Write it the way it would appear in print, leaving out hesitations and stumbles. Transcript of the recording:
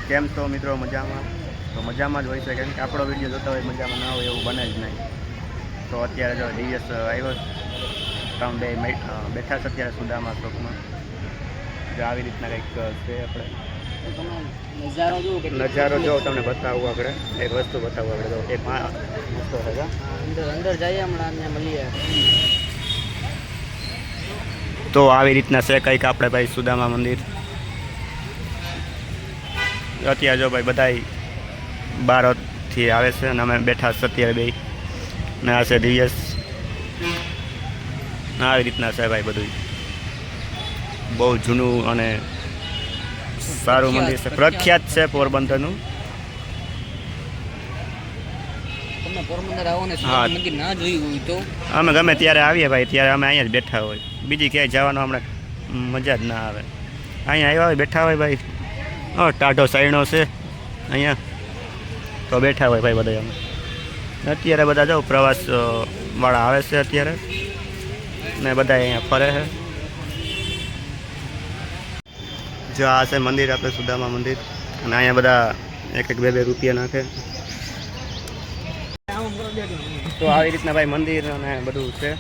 કેમ છો મિત્રો? મજામાં? તો મજામાં જ હોય છે, કેમ કે આપણો વિડીયો જોતા હોય મજામાં ના હોય એવું બને જ નહીં. તો અત્યારે જો દિવસ આવ્યો ત્રણ બે બેઠા છે અત્યારે સુદામા ચોકમાં. જો આવી રીતના કંઈક છે આપણે નજારો જો તમને બતાવું આગળ એક વસ્તુ બતાવું આગળ જો એક મસ્ત છે અંદર જઈએ હમણાં મળીએ. તો આવી રીતના છે કંઈક આપણે ભાઈ સુદામા મંદિર. અત્યારે જો ભાઈ બધા બહારથી આવે છે અને અમે બેઠા છે અત્યારે બે ને આ છે દિવસ. આવી રીતના છે ભાઈ બધું બહુ જૂનું અને સારું મંદિર છે, પ્રખ્યાત છે પોરબંદરનું. પોરબંદર આવો ને સુદામા મંદિર ના જોયું હોય તો અમે ગમે ત્યારે આવીએ ભાઈ, ત્યારે અમે અહીંયા જ બેઠા હોય, બીજી ક્યાંય જવાનું હમણાં મજા જ ના આવે. અહીંયા આવ્યા હોય બેઠા હોય ભાઈ, ટાઢો સાઈણો છે અહીંયા તો બેઠા હોય ભાઈ બધા. અમે અત્યારે બધા જાઓ પ્રવાસ વાળા આવે છે અત્યારે ને બધા અહીંયા ફરે છે. જો આ છે મંદિર આપણે સુદામા મંદિર, અને અહીંયા બધા એક એક બે બે રૂપિયા નાખે. તો આવી રીતના ભાઈ મંદિર અને બધું છે.